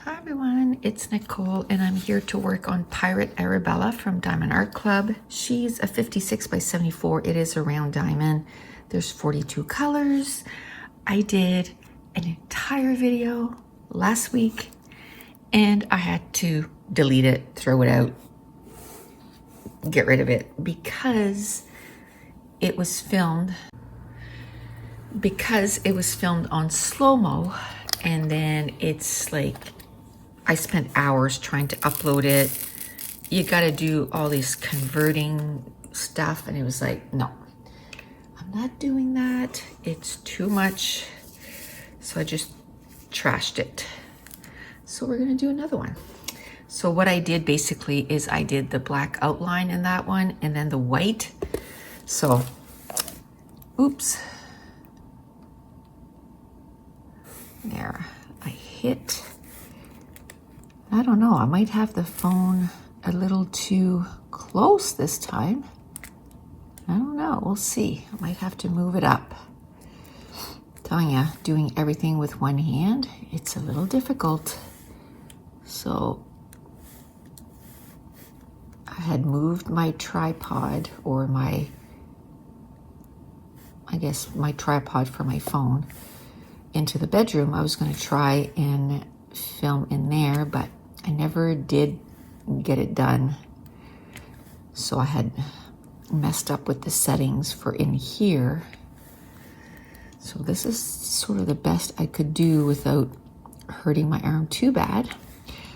Hi everyone, it's Nicole and I'm here to work on Pirate Arabella from Diamond Art Club. She's a 56 by 74. It is a round diamond. There's 42 colors. I did an entire video last week and I had to delete it, throw it out, get rid of it because it was filmed on slow-mo, and then it's like I spent hours trying to upload it. You got to do all these converting stuff, and it was like, no, I'm not doing that. It's too much. So I just trashed it. So we're gonna do another one. So what I did basically is I did the black outline in that one and then the white. So, oops. There, I hit. I don't know, I might have the phone a little too close this time. I don't know, we'll see. I might have to move it up. Telling you, doing everything with one hand, it's a little difficult. So I had moved my tripod, or my tripod for my phone, into the bedroom. I was going to try and film in there, but I never did get it done. So I had messed up with the settings for in here. So this is sort of the best I could do without hurting my arm too bad.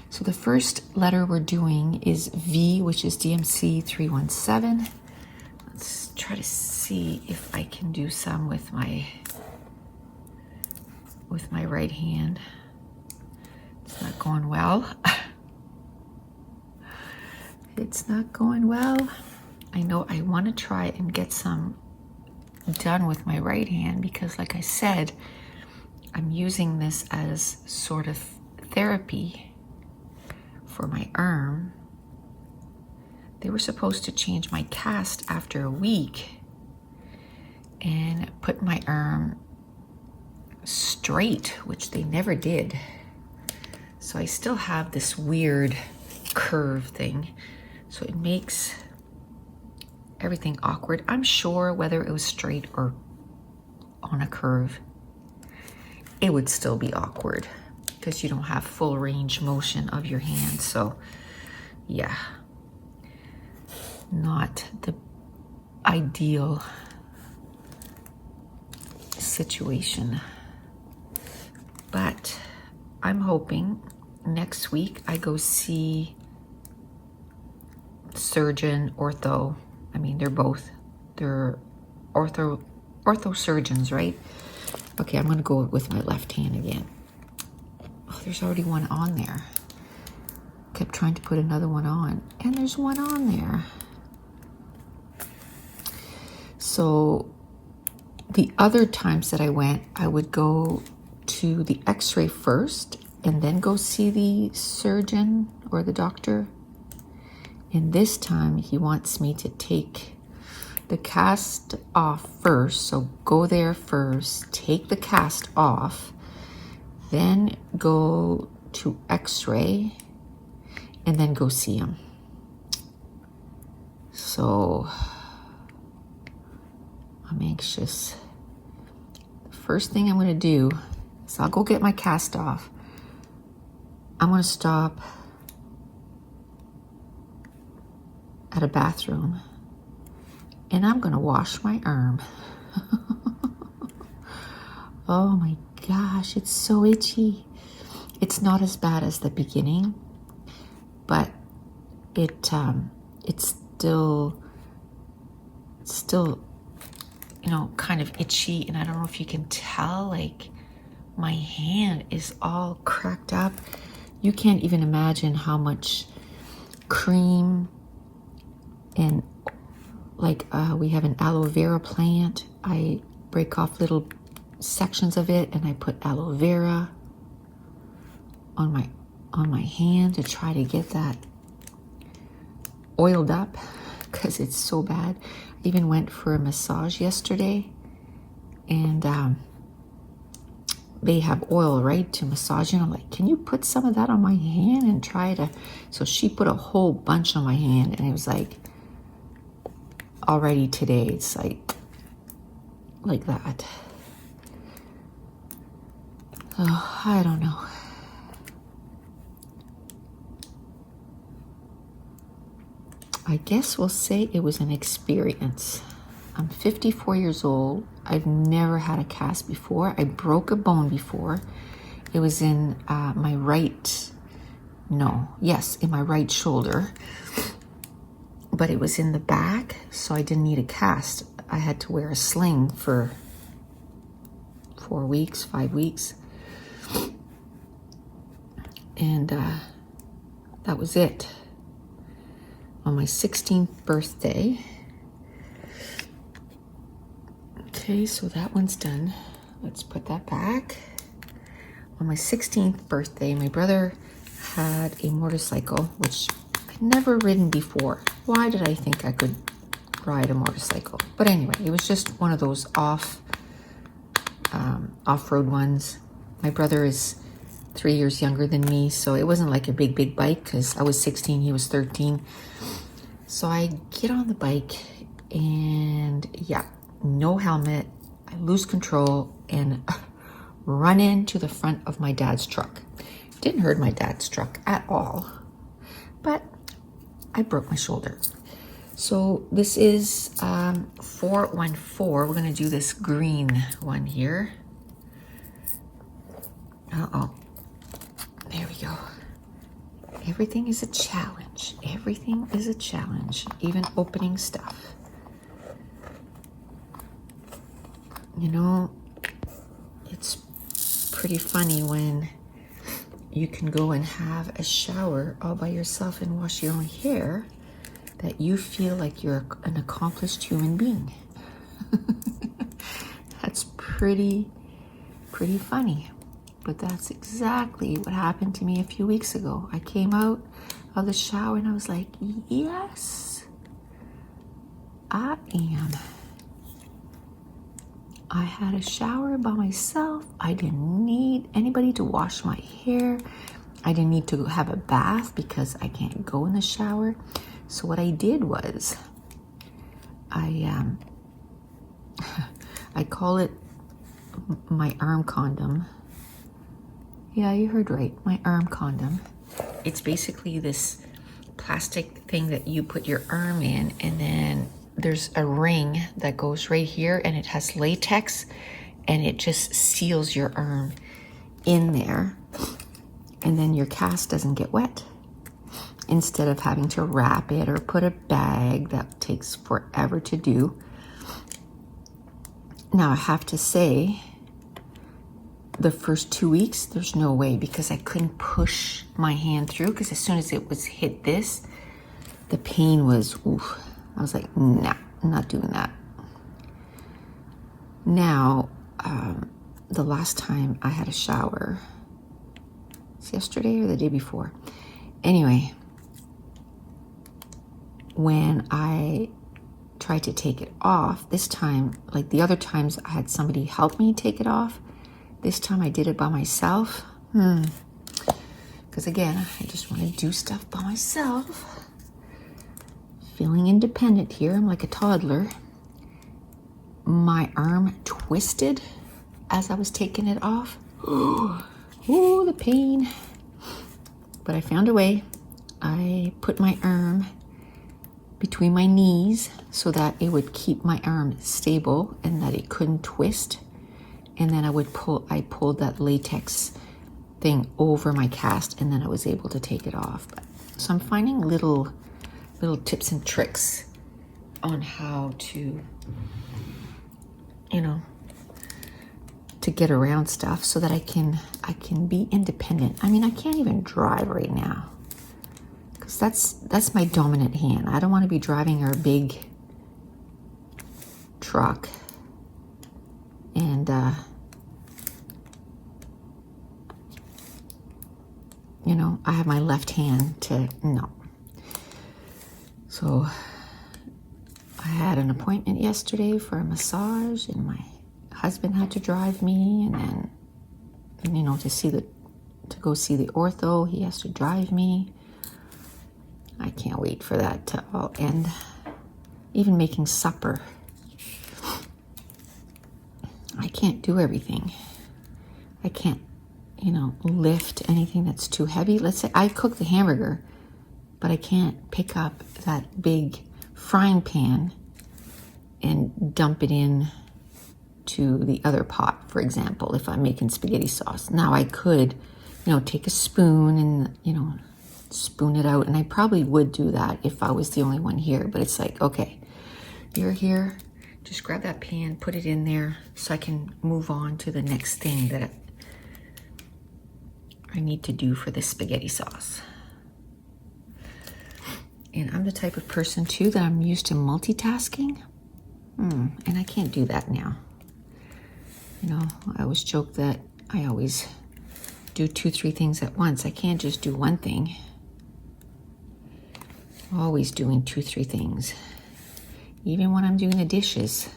So the first letter we're doing is V, which is DMC 317. Let's try to see if I can do some with my right hand. It's not going well. It's not going well. I know I want to try and get some done with my right hand because, like I said, I'm using this as sort of therapy for my arm. They were supposed to change my cast after a week and put my arm straight, which they never did. So I still have this weird curve thing. So it makes everything awkward. I'm sure whether it was straight or on a curve, it would still be awkward because you don't have full range motion of your hand. So yeah, not the ideal situation. But I'm hoping next week I go see surgeon, ortho. I mean, they're ortho surgeons, right? Okay, I'm gonna go with my left hand again. Oh, there's already one on there. Kept trying to put another one on, and there's one on there. So the other times that I went, I would go to the x-ray first and then go see the surgeon or the doctor. And this time he wants me to take the cast off first. So go there first, take the cast off, then go to x-ray, and then go see him. So I'm anxious. The first thing I'm gonna do is I'll go get my cast off. I'm gonna stop at a bathroom and I'm gonna wash my arm. Oh my gosh, it's so itchy. It's not as bad as the beginning, but it's still, you know, kind of itchy. And I don't know if you can tell, like my hand is all cracked up. You can't even imagine how much cream and like we have an aloe vera plant. I break off little sections of it and I put aloe vera on my hand to try to get that oiled up because it's so bad. I even went for a massage yesterday, and they have oil, right, to massage. And I'm like, can you put some of that on my hand and try to? So she put a whole bunch on my hand, and it was like, already today, it's like that. Oh, I don't know. I guess we'll say it was an experience. I'm 54 years old. I've never had a cast before. I broke a bone before. It was in my right, in my right shoulder. But it was in the back, so I didn't need a cast. I had to wear a sling for 4 weeks, 5 weeks. And that was it. On my 16th birthday. Okay, so that one's done. Let's put that back. On my 16th birthday, my brother had a motorcycle, which I'd never ridden before. Why did I think I could ride a motorcycle? But anyway, it was just one of those off-road ones. My brother is 3 years younger than me, so it wasn't like a big bike because I was 16, he was 13. So I get on the bike and no helmet. I lose control and run into the front of my dad's truck. Didn't hurt my dad's truck at all, but I broke my shoulder. So this is 414. We're gonna do this green one here. There we go. Everything is a challenge. Everything is a challenge, even opening stuff. You know, it's pretty funny when you can go and have a shower all by yourself and wash your own hair, that you feel like you're an accomplished human being. That's pretty funny. But that's exactly what happened to me a few weeks ago. I came out of the shower and I was like, yes, I am. I had a shower by myself. I didn't need anybody to wash my hair. I didn't need to have a bath because I can't go in the shower. So what I did was, I call it my arm condom. Yeah, you heard right, my arm condom. It's basically this plastic thing that you put your arm in, and then there's a ring that goes right here, and it has latex, and it just seals your arm in there, and then your cast doesn't get wet. Instead of having to wrap it or put a bag that takes forever to do. Now I have to say, the first 2 weeks, there's no way, because I couldn't push my hand through, because as soon as it was hit this, the pain was, oof. I was like, nah, I'm not doing that. Now, the last time I had a shower, it's yesterday or the day before. Anyway, when I tried to take it off, this time, like the other times I had somebody help me take it off, this time I did it by myself. Because again, I just want to do stuff by myself. Feeling independent here. I'm like a toddler. My arm twisted as I was taking it off. Oh, the pain. But I found a way. I put my arm between my knees so that it would keep my arm stable and that it couldn't twist. And then I pulled that latex thing over my cast, and then I was able to take it off. So I'm finding little tips and tricks on how to, to get around stuff so that I can be independent. I mean, I can't even drive right now because that's my dominant hand. I don't want to be driving our big truck and I have my left hand no. So I had an appointment yesterday for a massage, and my husband had to drive me, and then And, you know, to go see the ortho, he has to drive me. I can't wait for that to all end. Even making supper. I can't do everything. I can't, you know, lift anything that's too heavy. Let's say I cook the hamburger, but I can't pick up that big frying pan and dump it in to the other pot, for example, if I'm making spaghetti sauce. Now I could, you know, take a spoon and, you know, spoon it out. And I probably would do that if I was the only one here. But it's like, okay, you're here. Just grab that pan, put it in there so I can move on to the next thing that I need to do for this spaghetti sauce. And I'm the type of person too that I'm used to multitasking. And I can't do that now. You know, I always joke that I always do 2-3 things at once. I can't just do one thing. Always doing 2-3 things. Even when I'm doing the dishes.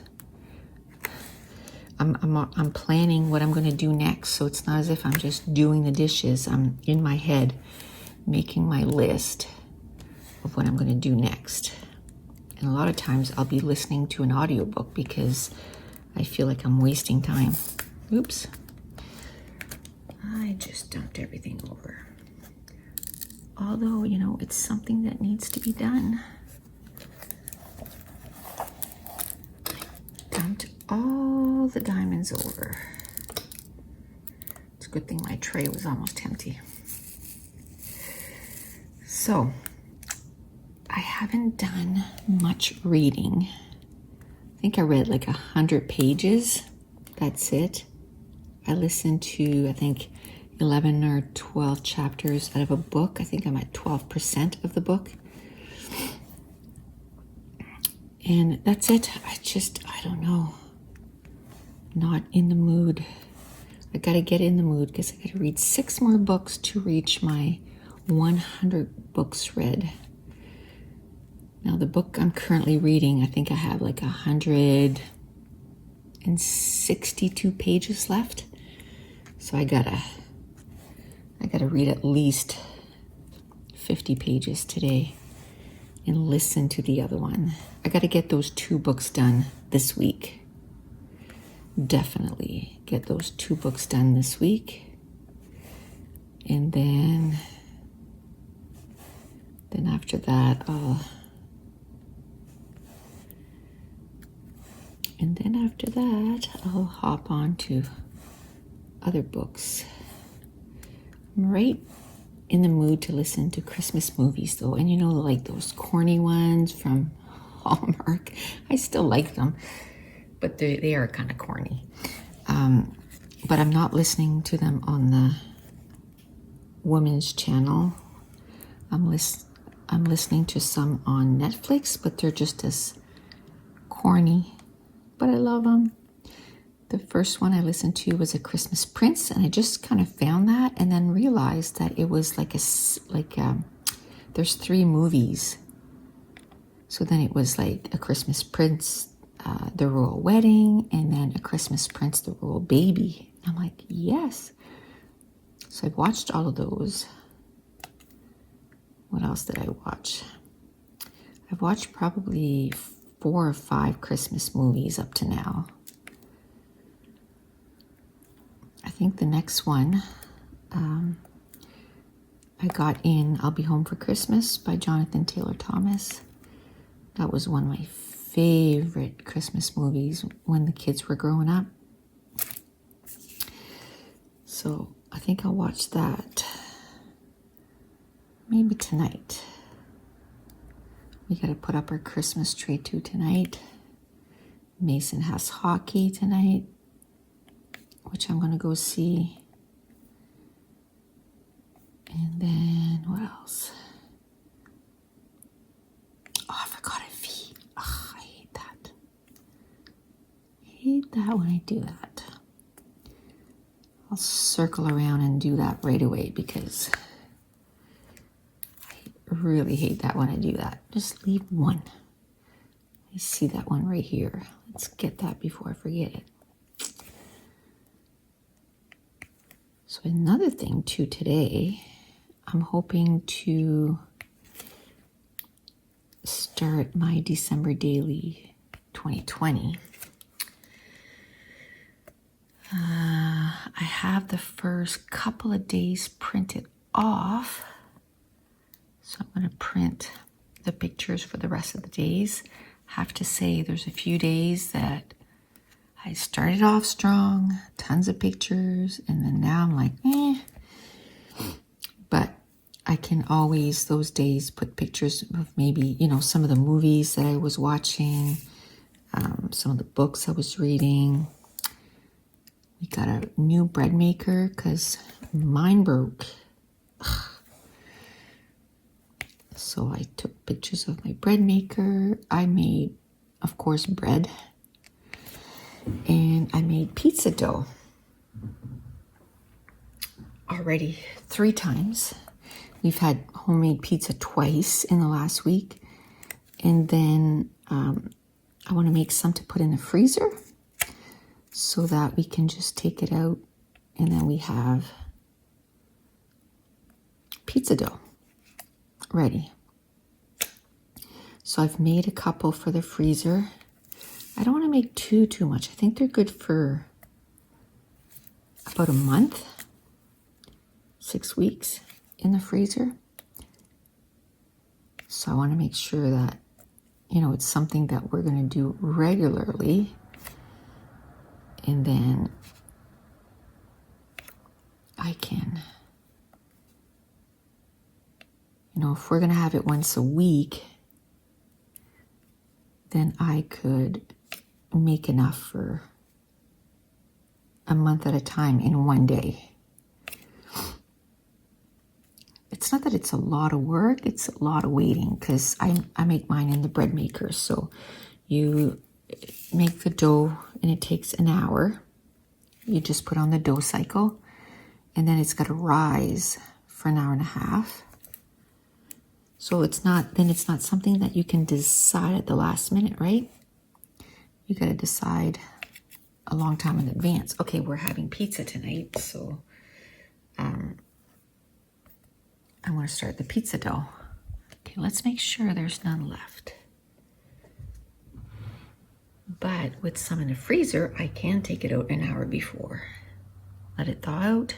I'm planning what I'm going to do next. So it's not as if I'm just doing the dishes. I'm in my head making my list of what I'm going to do next. And a lot of times I'll be listening to an audiobook because I feel like I'm wasting time. Oops. I just dumped everything over. Although, you know, it's something that needs to be done. Dumped all the diamonds over. It's a good thing my tray was almost empty. So, I haven't done much reading. I think I read like 100 pages. That's it. I listened to, I think, 11 or 12 chapters out of a book. I think I'm at 12% of the book. And that's it. I don't know. Not in the mood. I gotta get in the mood because I gotta read 6 more books to reach my 100 books read. Now the book I'm currently reading, I think I have like 162 pages left. So I gotta read at least 50 pages today and listen to the other one. I gotta get those 2 books done this week. Definitely get those 2 books done this week. And then after that, I'll hop on to other books. I'm right in the mood to listen to Christmas movies though. And you know, like those corny ones from Hallmark. I still like them, but they are kind of corny. But I'm not listening to them on the women's channel. I'm listening to some on Netflix, but they're just as corny. But I love them. The first one I listened to was A Christmas Prince, and I just kind of found that and then realized that it was there's 3 movies. So then it was like A Christmas Prince, The Royal Wedding, and then A Christmas Prince, The Royal Baby. I'm like, yes. So I've watched all of those. What else did I watch? I've watched probably 4 or 5 Christmas movies up to now. I think the next one I got in I'll Be Home for Christmas by Jonathan Taylor Thomas. That was one of my favorite Christmas movies when the kids were growing up. So I think I'll watch that maybe tonight. We got to put up our Christmas tree too tonight. Mason has hockey tonight, which I'm going to go see. And then what else? Oh, I forgot a V. Oh, I hate that. I hate that when I do that. I'll circle around and do that right away because I really hate that when I do that. Just leave one. I see that one right here. Let's get that before I forget it. So another thing too today, I'm hoping to start my December daily 2020. I have the first couple of days printed off. So I'm going to print the pictures for the rest of the days. Have to say there's a few days that I started off strong, tons of pictures, and then now I'm like, But I can always, those days, put pictures of maybe, some of the movies that I was watching, some of the books I was reading. We got a new bread maker because mine broke. So I took pictures of my bread maker. I made, of course, bread. And I made pizza dough already 3 times. We've had homemade pizza twice in the last week. And then I want to make some to put in the freezer so that we can just take it out and then we have pizza dough ready. So I've made a couple for the freezer. I don't want to make too much. I think they're good for about a month, 6 weeks in the freezer. So I want to make sure that, it's something that we're going to do regularly. And then I can, if we're going to have it once a week, then I could make enough for a month at a time in one day. It's not that it's a lot of work, it's a lot of waiting because I make mine in the bread maker. So you make the dough and it takes an hour. You just put on the dough cycle and then it's got to rise for an hour and a half. So it's not something that you can decide at the last minute, right? You got to decide a long time in advance. Okay, we're having pizza tonight, so I want to start the pizza dough. Okay, let's make sure there's none left. But with some in the freezer, I can take it out an hour before. Let it thaw out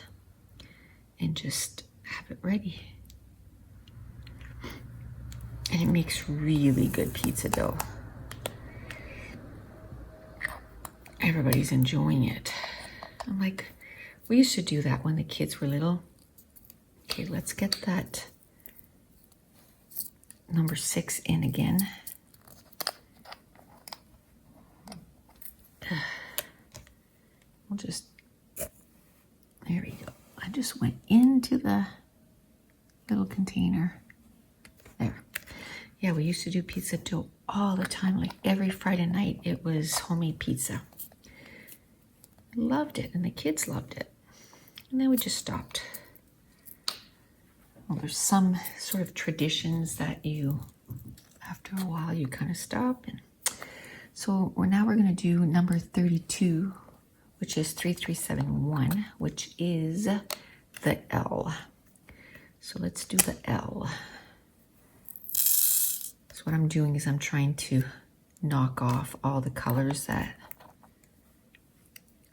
and just have it ready. And it makes really good pizza dough. Everybody's enjoying it. I'm like, we used to do that when the kids were little. Okay, let's get that number 6 in again. We'll just, there we go. I just went into the little container. There. Yeah, we used to do pizza dough all the time. Like every Friday night, it was homemade pizza. Loved it, and the kids loved it. And then we just stopped. Well, there's some sort of traditions that you, after a while, you kind of stop. And so we're going to do number 32, which is 3371, which is the L. So let's do the L. So what I'm doing is I'm trying to knock off all the colors that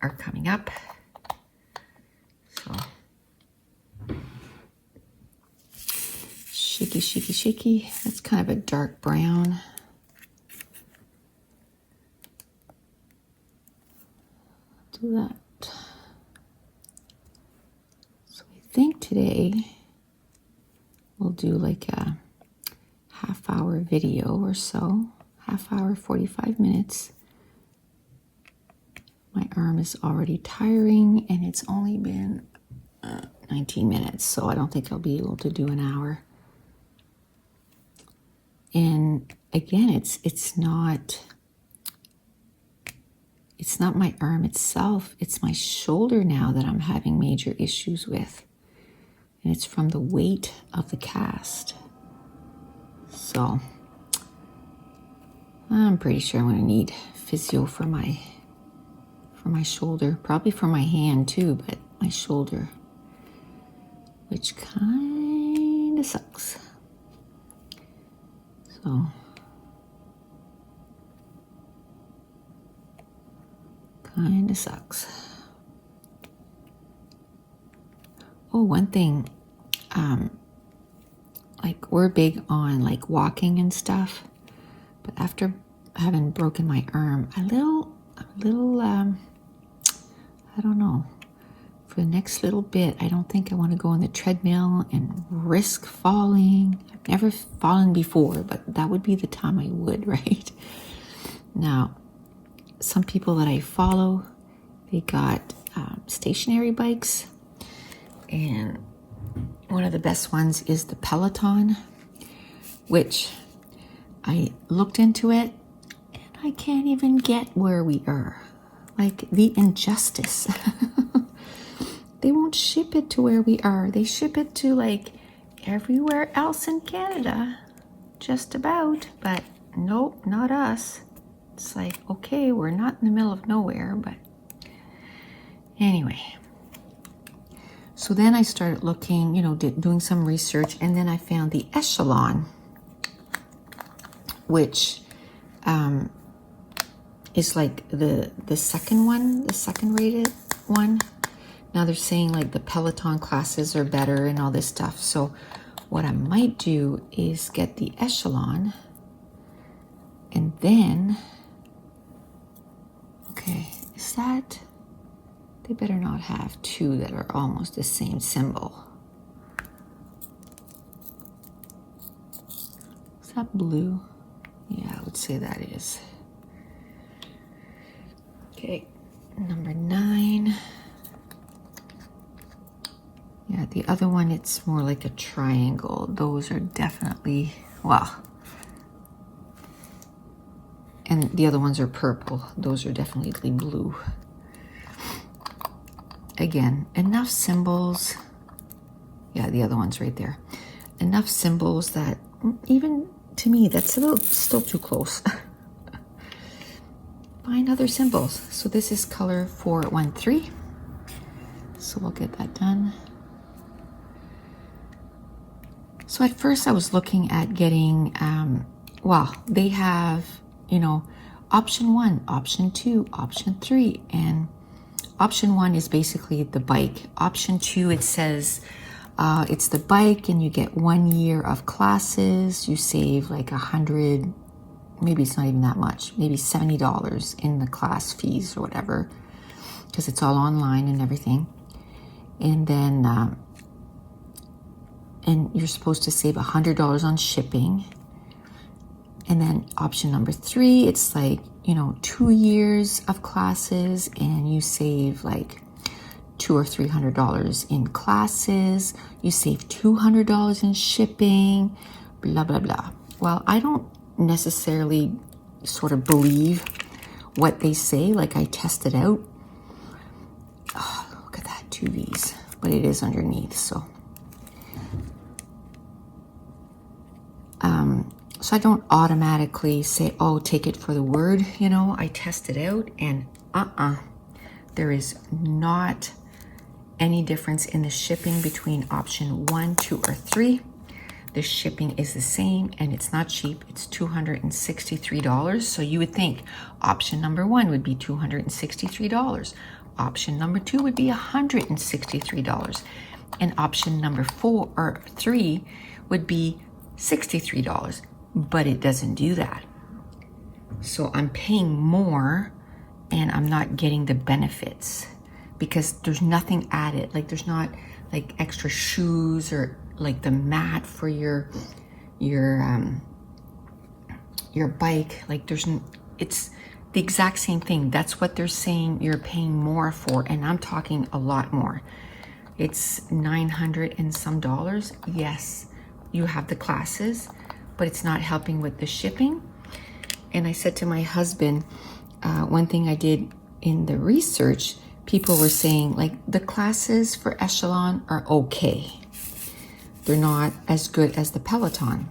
are coming up. So shaky, shaky, shaky. That's kind of a dark brown. Do that. So I think today we'll do like a half-hour video or so. Half-hour, 45 minutes. My arm is already tiring and it's only been 19 minutes, so I don't think I'll be able to do an hour. And again, it's not my arm itself, it's my shoulder now that I'm having major issues with. And it's from the weight of the cast. So I'm pretty sure I'm gonna need physio for my shoulder, probably for my hand too, but my shoulder. which kind of sucks. So kind of sucks. Oh, one thing, like we're big on like walking and stuff, but after having broken my arm, a little, I don't know, for the next little bit, I don't think I want to go on the treadmill and risk falling. I've never fallen before, but that would be the time I would, right? Now, some people that I follow, they got stationary bikes, and one of the best ones is the Peloton, which I looked into it, and I can't even get where we are. Like the injustice. They won't ship it to where we are. They ship it to like everywhere else in Canada, just about, but nope, not us. It's like, okay, we're not in the middle of nowhere, but anyway. So then I started looking, doing some research, and then I found the Echelon, which is like the second one, the second rated one. Now they're saying like the Peloton classes are better and all this stuff. So what I might do is get the Echelon, and then, okay, is that, they better not have two that are almost the same symbol. Is that blue? Yeah, I would say that is. Okay, number 9. Yeah, the other one, it's more like a triangle. Those are definitely, well, and the other ones are purple. Those are definitely blue. Again, enough symbols. Yeah, the other one's right there. Enough symbols that even to me, that's a little still too close. Find other symbols. So this is color 413. So we'll get that done. So at first I was looking at getting, they have, option 1, option 2, option 3, and option 1 is basically the bike. Option 2, it says it's the bike and you get 1 year of classes. You save like 100, maybe it's not even that much, maybe $70 in the class fees or whatever, because it's all online and everything. And then, and you're supposed to save $100 on shipping. And then option number 3, it's like, 2 years of classes and you save like $200 or $300 in classes. You save $200 in shipping, blah, blah, blah. Well, I don't necessarily sort of believe what they say. Like I tested out. Oh, look at that, 2 V's, but it is underneath, so. So I don't automatically say, oh, take it for the word, I test it out, and there is not any difference in the shipping between option 1, 2, or 3. The shipping is the same, and it's not cheap. It's $263. So you would think option number 1 would be $263. Option number 2 would be $163. And option number 4 or 3 would be $63. But it doesn't do that. So I'm paying more and I'm not getting the benefits because there's nothing added. Like there's not like extra shoes or like the mat for your bike. Like it's the exact same thing. That's what they're saying you're paying more for, and I'm talking a lot more. It's $900 and some dollars. Yes, you have the classes, but it's not helping with the shipping. And I said to my husband, one thing I did in the research, people were saying like the classes for Echelon are okay. They're not as good as the Peloton.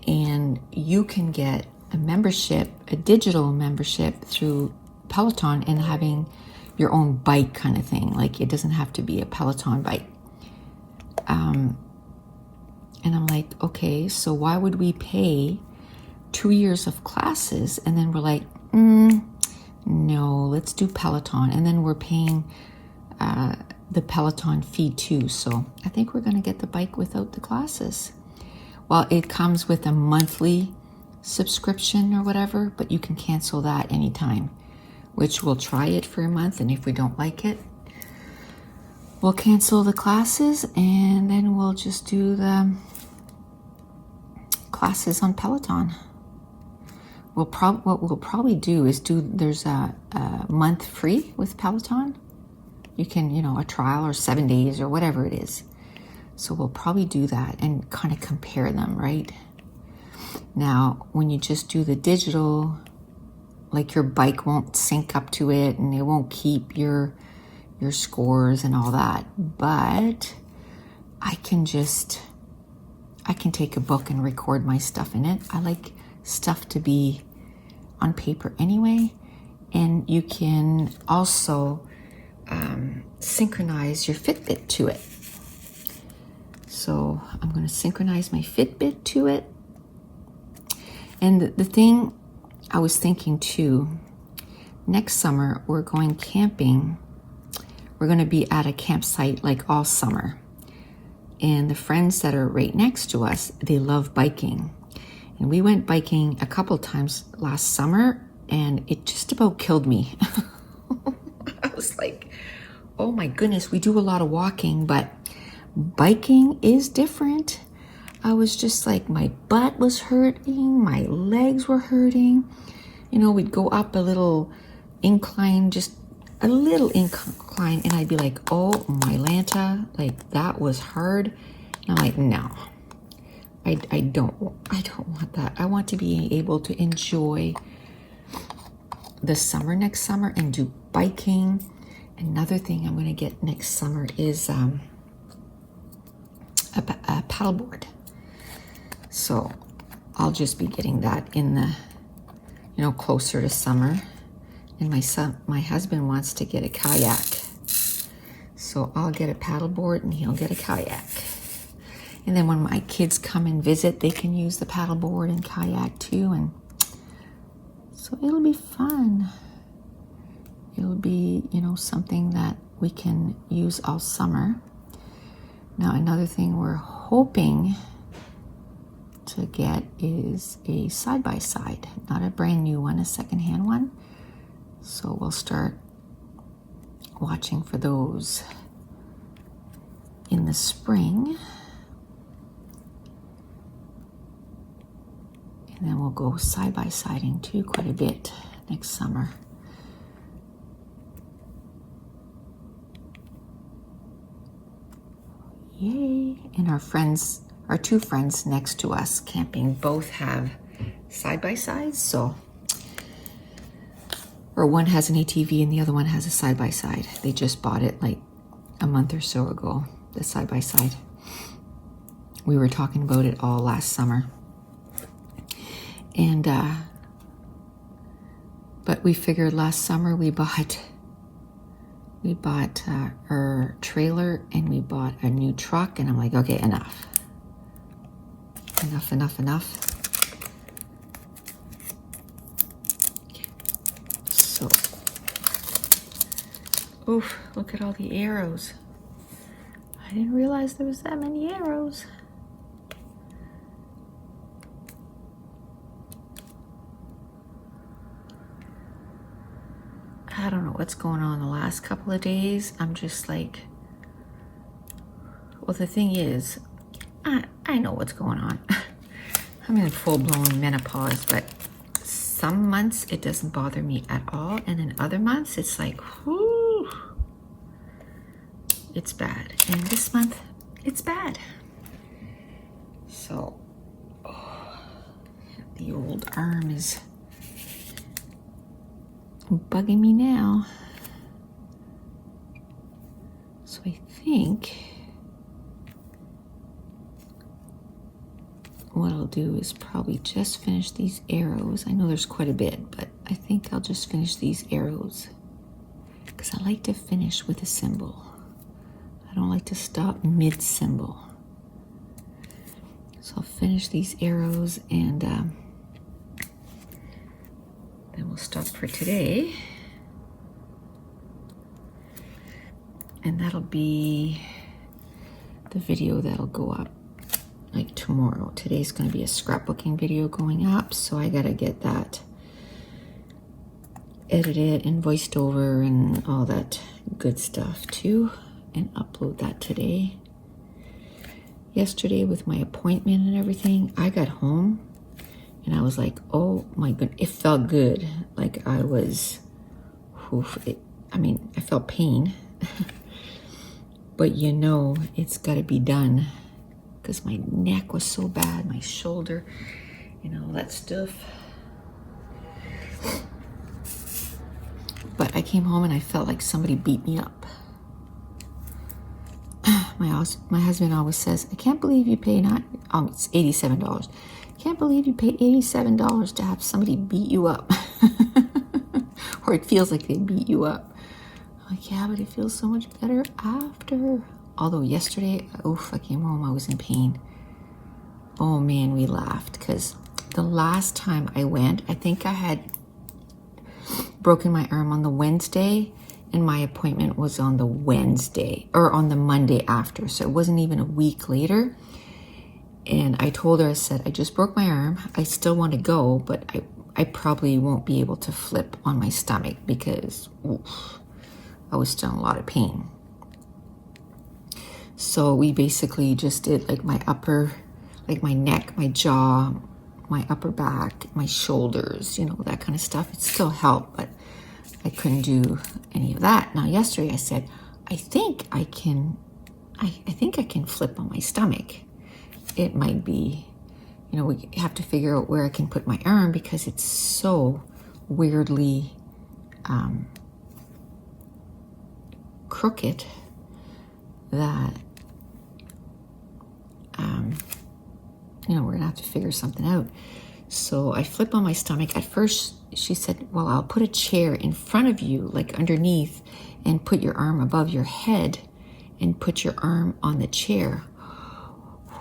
And you can get a membership, a digital membership through Peloton and having your own bike kind of thing. Like it doesn't have to be a Peloton bike. And I'm like, okay, so why would we pay 2 years of classes? And then we're like, no, let's do Peloton. And then we're paying the Peloton fee too. So I think we're going to get the bike without the classes. Well, it comes with a monthly subscription or whatever, but you can cancel that anytime, which we'll try it for a month. And if we don't like it, we'll cancel the classes and then we'll just do the classes on Peloton. What we'll probably do is there's a month free with Peloton. You can, a trial or 7 days or whatever it is. So we'll probably do that and kind of compare them, right? Now, when you just do the digital, like your bike won't sync up to it and it won't keep your scores and all that. But I can take a book and record my stuff in it. I like stuff to be on paper anyway. And you can also synchronize your Fitbit to it. So I'm going to synchronize my Fitbit to it. And the thing I was thinking too, next summer we're going camping. We're going to be at a campsite like all summer. And the friends that are right next to us, they love biking. And we went biking a couple times last summer and it just about killed me. I was like, oh my goodness, we do a lot of walking, but biking is different. I was just like, my butt was hurting, my legs were hurting. We'd go up a little incline, just a little incline, and I'd be like, oh my Lanta, like that was hard. And I'm like, no, I don't want that. I want to be able to enjoy the summer next summer and do biking. Another thing I'm going to get next summer is a paddleboard. So I'll just be getting that in the, closer to summer. And my husband wants to get a kayak. So I'll get a paddleboard and he'll get a kayak. And then when my kids come and visit, they can use the paddleboard and kayak too. And so it'll be fun. It'll be, something that we can use all summer. Now, another thing we're hoping to get is a side-by-side, not a brand new one, a secondhand one. So we'll start watching for those in the spring. And then we'll go side-by-siding too quite a bit next summer. Yay. And our two friends next to us camping both have side-by-sides. So, or one has an ATV and the other one has a side-by-side. They just bought it like a month or so ago, the side-by-side. We were talking about it all last summer. And, but we figured last summer we bought our trailer and we bought a new truck, and I'm like, okay, enough. So, oof, look at all the arrows. I didn't realize there was that many arrows. I don't know what's going on the last couple of days. I'm just like, well, the thing is, I know what's going on. I'm in full-blown menopause, but some months it doesn't bother me at all. And in other months, it's like, whoo, it's bad. And this month, it's bad. So, the old arm is bugging me now. So I think what I'll do is probably just finish these arrows. I know there's quite a bit, but I think I'll just finish these arrows because I like to finish with a symbol. I don't like to stop mid-symbol. So I'll finish these arrows and then we'll stop for today. And that'll be the video that'll go up like tomorrow. Today's going to be a scrapbooking video going up, so I gotta get that edited and voiced over and all that good stuff too, and upload that today. Yesterday with my appointment and everything, I got home and I was like, oh my goodness, it felt good. Like I was, I felt pain, but you know, it's got to be done because my neck was so bad, my shoulder, you know, that stuff. But I came home and I felt like somebody beat me up. My husband always says, I can't believe you pay it's $87. Can't believe you pay $87 to have somebody beat you up. Or it feels like they beat you up. I'm like, yeah, but it feels so much better after. Although yesterday, I came home, I was in pain. Oh man, we laughed because the last time I went, I think I had broken my arm on the Wednesday and my appointment was on the Wednesday or on the Monday after. So it wasn't even a week later. And I told her, I said, I just broke my arm. I still want to go, but I probably won't be able to flip on my stomach because I was still in a lot of pain. So we basically just did like my upper, like my neck, my jaw, my upper back, my shoulders, you know, that kind of stuff. It still helped, but I couldn't do any of that. Now, yesterday I said, I think I can flip on my stomach. It might be, you know, we have to figure out where I can put my arm because it's so weirdly crooked that, you know, we're gonna have to figure something out. So I flip on my stomach. At first, she said, well, I'll put a chair in front of you, like underneath, and put your arm above your head and put your arm on the chair.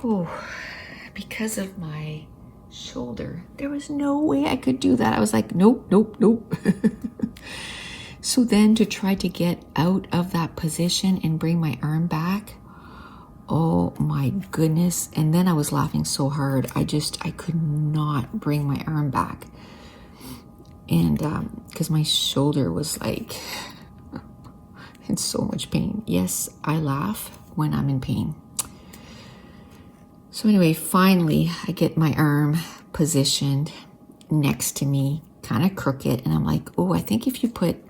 Whew. Because of my shoulder, there was no way I could do that. I was like, nope, nope, nope. So then to try to get out of that position and bring my arm back, oh my goodness. And then I was laughing so hard. I could not bring my arm back. And because my shoulder was like in so much pain. Yes, I laugh when I'm in pain. So anyway, finally I get my arm positioned next to me, kind of crooked. And I'm like, oh, I think if you put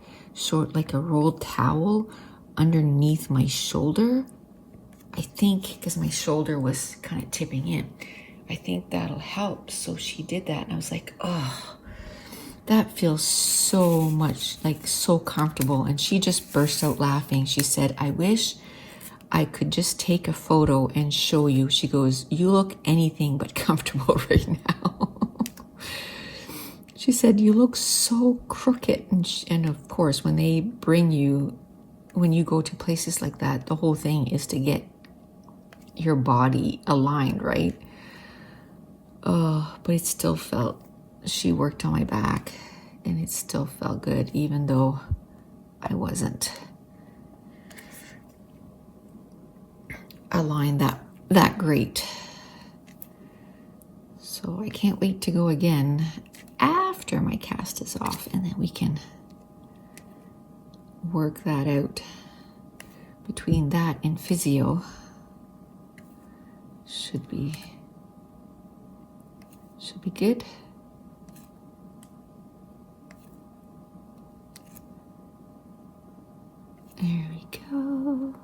like a rolled towel underneath my shoulder, I think, because my shoulder was kind of tipping in, I think that'll help. So she did that and I was like, oh, that feels so much, like so comfortable. And she just burst out laughing. She said, I wish I could just take a photo and show you. She goes, you look anything but comfortable right now. She said, you look so crooked. And of course, when they bring you, when you go to places like that, the whole thing is to get your body aligned, right? Oh, but it still felt, she worked on my back and it still felt good, even though I wasn't aligned that great. So I can't wait to go again after my cast is off, and then we can work that out. Between that and physio should be good. There we go.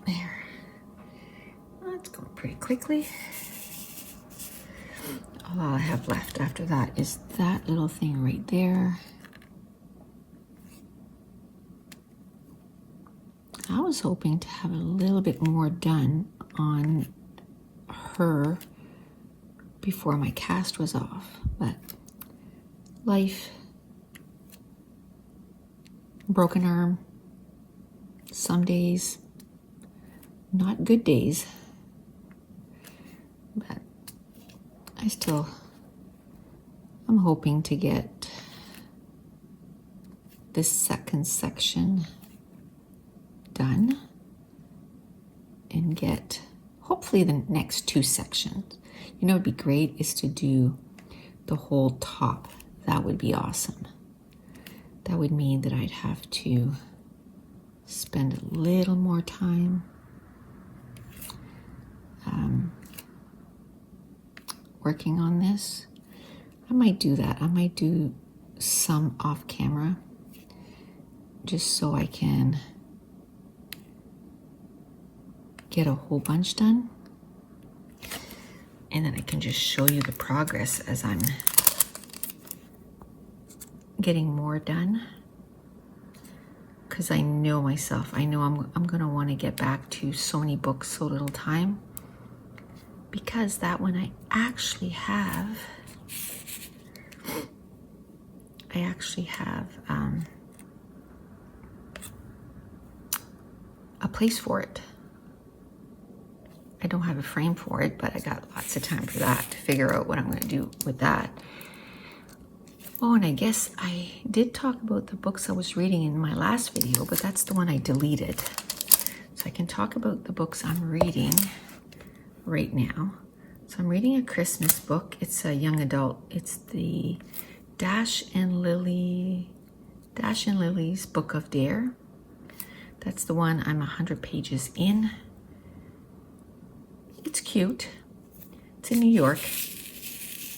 There. That's going pretty quickly. All I have left after that is that little thing right there. I was hoping to have a little bit more done on her before my cast was off. But life, broken arm, some days, not good days. But I'm hoping to get this second section done and get hopefully the next 2 sections. You know, it'd be great is to do the whole top. That would be awesome. That would mean that I'd have to spend a little more time working on this. I might do that. I might do some off camera just so I can get a whole bunch done. And then I can just show you the progress as I'm getting more done. Because I know myself, I know I'm gonna want to get back to so many books, so little time. Because that one I actually have a place for it. I don't have a frame for it, but I got lots of time for that to figure out what I'm going to do with that. Oh, and I guess I did talk about the books I was reading in my last video, but that's the one I deleted. So I can talk about the books I'm reading right now. So I'm reading a Christmas book. It's a young adult. It's the Dash and Lily's Book of Dare. That's the one. I'm 100 pages in. It's cute. It's in New York.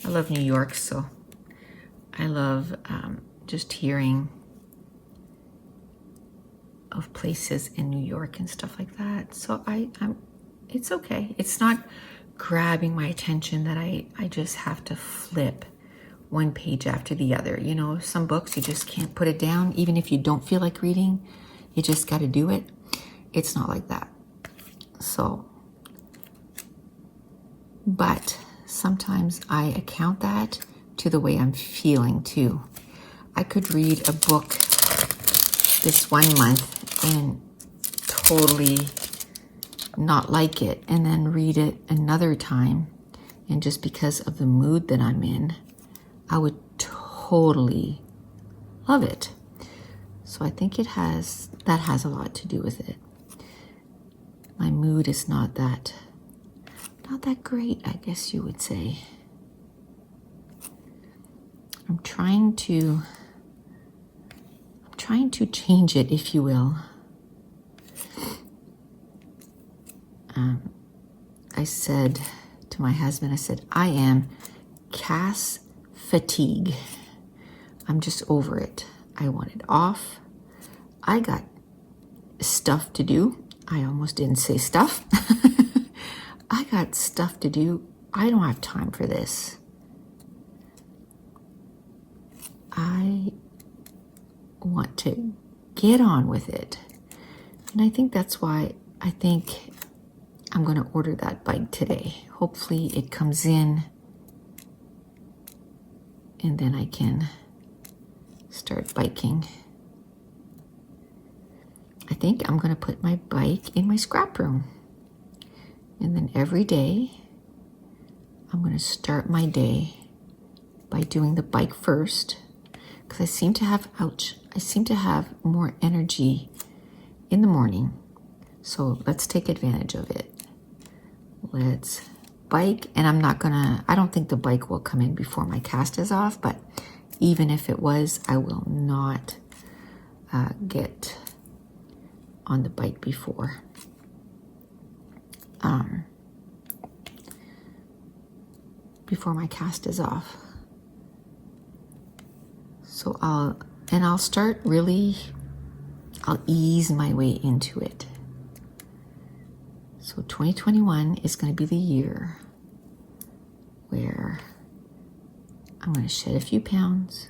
I love New York, so I love just hearing of places in New York and stuff like that. So it's okay. It's not grabbing my attention that I just have to flip one page after the other. You know, some books you just can't put it down. Even if you don't feel like reading, you just got to do it. It's not like that. So, but sometimes I account that to the way I'm feeling too. I could read a book this one month and totally not like it, and then read it another time, and just because of the mood that I'm in, I would totally love it. So I think that has a lot to do with it. My mood is not that great, I guess you would say. I'm trying to change it, if you will. I said to my husband, I am Cass fatigue. I'm just over it. I want it off. I got stuff to do. I almost didn't say stuff. I got stuff to do. I don't have time for this. I want to get on with it. And I think that's why I think I'm going to order that bike today. Hopefully it comes in and then I can start biking. I think I'm going to put my bike in my scrap room. And then every day, I'm going to start my day by doing the bike first. Because I seem to have more energy in the morning. So let's take advantage of it. Let's bike. And I don't think the bike will come in before my cast is off. But even if it was, I will not get on the bike before. Before my cast is off. So I'll ease my way into it. So 2021 is going to be the year where I'm going to shed a few pounds.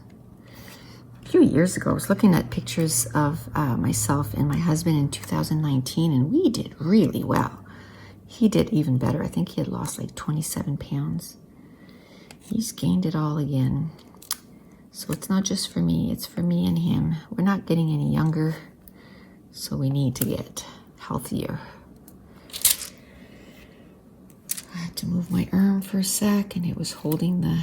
A few years ago, I was looking at pictures of myself and my husband in 2019, and we did really well. He did even better. I think he had lost like 27 pounds. he's gained it all again. So it's not just for me, it's for me and him. We're not getting any younger, so we need to get healthier. I had to move my arm for a sec, and it was holding the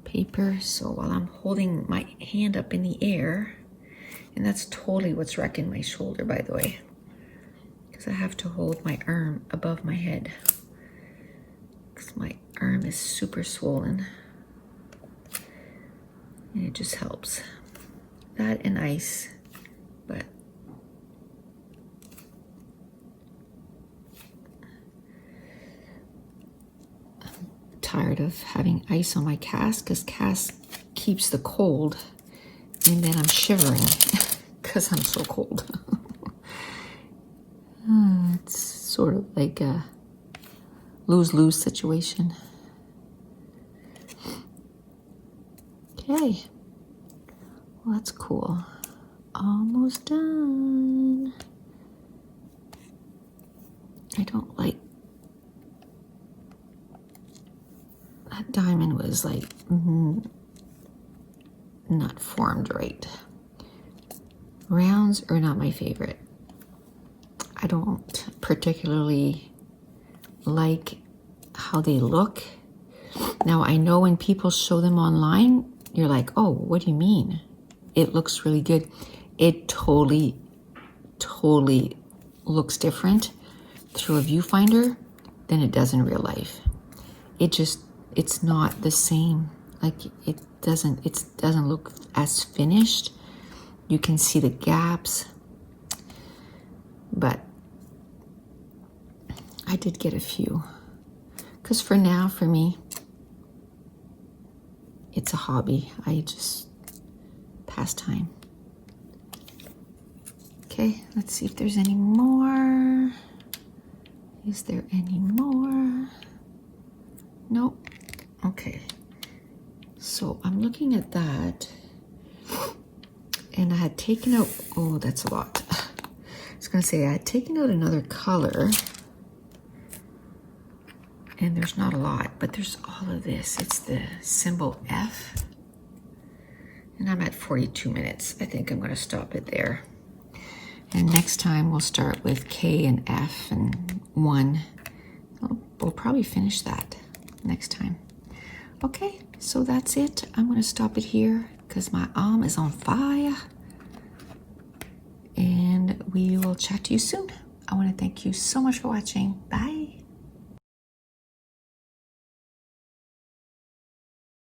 paper. So while I'm holding my hand up in the air, and that's totally what's wrecking my shoulder, by the way, because I have to hold my arm above my head because my arm is super swollen, and it just helps. That and ice, but I'm tired of having ice on my cast because cast keeps the cold, and then I'm shivering because I'm so cold. It's sort of like a lose-lose situation. Okay, well, that's cool. Almost done. I don't like that diamond was like not formed right. Rounds are not my favorite. I don't particularly like how they look. Now, I know when people show them online, you're like, oh, what do you mean? It looks really good. It totally looks different through a viewfinder than it does in real life. It's not the same. Like it doesn't look as finished. You can see the gaps, but I did get a few. Because for now, for me, it's a hobby. I just pass time. Okay, let's see if there's any more. Is there any more? Nope. Okay. So I'm looking at that, and I had taken out, oh, that's a lot. I was gonna say I had taken out another color, and there's not a lot, but there's all of this. It's the symbol F, and I'm at 42 minutes. I think I'm gonna stop it there. And next time we'll start with K and F and 1. We'll probably finish that next time. Okay, so that's it. I'm gonna stop it here because my arm is on fire. And we will chat to you soon. I wanna thank you so much for watching. Bye.